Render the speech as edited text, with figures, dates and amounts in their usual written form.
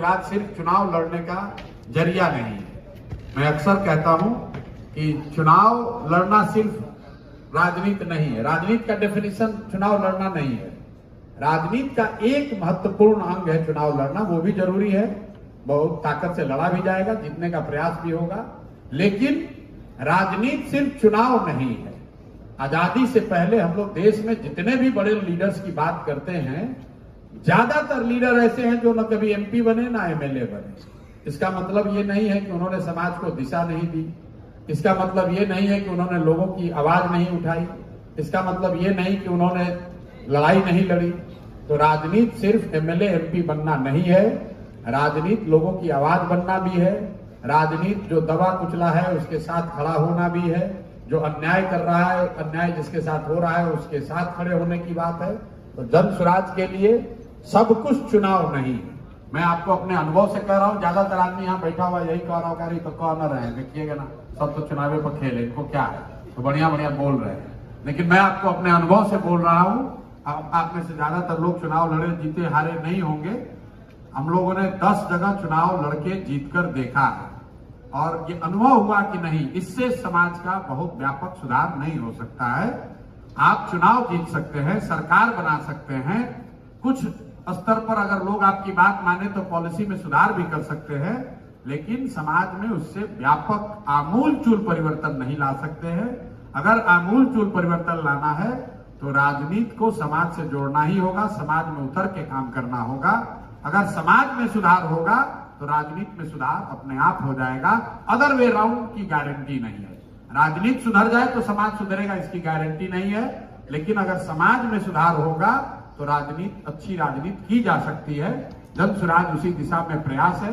स्वराज सिर्फ चुनाव लड़ने का जरिया नहीं है। मैं अक्सर कहता हूं कि चुनाव लड़ना सिर्फ राजनीति नहीं है। राजनीति का डेफिनेशन चुनाव लड़ना नहीं है। राजनीति का एक महत्वपूर्ण अंग है चुनाव लड़ना, वो भी जरूरी है, बहुत ताकत से लड़ा भी जाएगा, जीतने का प्रयास भी होगा, लेकिन राजनीति सिर्फ चुनाव नहीं है। आजादी से पहले हम लोग देश में जितने भी बड़े लीडर्स की बात करते हैं, ज्यादातर लीडर ऐसे हैं जो न कभी एमपी बने ना एमएलए बने। इसका मतलब ये नहीं है कि उन्होंने समाज को दिशा नहीं दी, इसका मतलब ये नहीं है कि उन्होंने लोगों की आवाज नहीं उठाई, इसका मतलब ये नहीं कि उन्होंने लड़ाई नहीं लड़ी। तो राजनीति सिर्फ एमएलए एमपी बनना नहीं है, राजनीति लोगों की आवाज बनना भी है। राजनीति जो दबा कुचला है उसके साथ खड़ा होना भी है, जो अन्याय कर रहा है, अन्याय जिसके साथ हो रहा है उसके साथ खड़े होने की बात है। तो जन स्वराज के लिए सब कुछ चुनाव नहीं है। मैं आपको अपने अनुभव से कह रहा हूं, ज्यादातर आदमी यहाँ बैठा हुआ यही कह रहा होगा, तो कह न रहे हैं, देखिएगा ना, सब तो चुनावे पर खेल है, इनको क्या है, तो बढ़िया बढ़िया बोल रहे हैं। लेकिन मैं आपको अपने अनुभव से बोल रहा हूं, आप में से ज्यादातर लोग चुनाव लड़े जीते हारे नहीं होंगे। हम लोगों ने 10 जगह चुनाव लड़के जीतकर देखा है और ये अनुभव हुआ कि नहीं, इससे समाज का बहुत व्यापक सुधार नहीं हो सकता है। आप चुनाव जीत सकते हैं, सरकार बना सकते हैं, कुछ स्तर पर अगर लोग आपकी बात माने तो पॉलिसी में सुधार भी कर सकते हैं, लेकिन समाज में उससे व्यापक आमूलचूल परिवर्तन नहीं ला सकते हैं। अगर आमूलचूल परिवर्तन लाना है तो राजनीति को समाज से जोड़ना ही होगा, समाज में उतर के काम करना होगा। अगर समाज में सुधार होगा तो राजनीति में सुधार अपने आप हो जाएगा। अदर वे राउंड की गारंटी नहीं है। राजनीति सुधर जाए तो समाज सुधरेगा, इसकी गारंटी नहीं है, लेकिन अगर समाज में सुधार होगा तो राजनीति, अच्छी राजनीति की जा सकती है। जन स्वराज उसी दिशा में प्रयास है।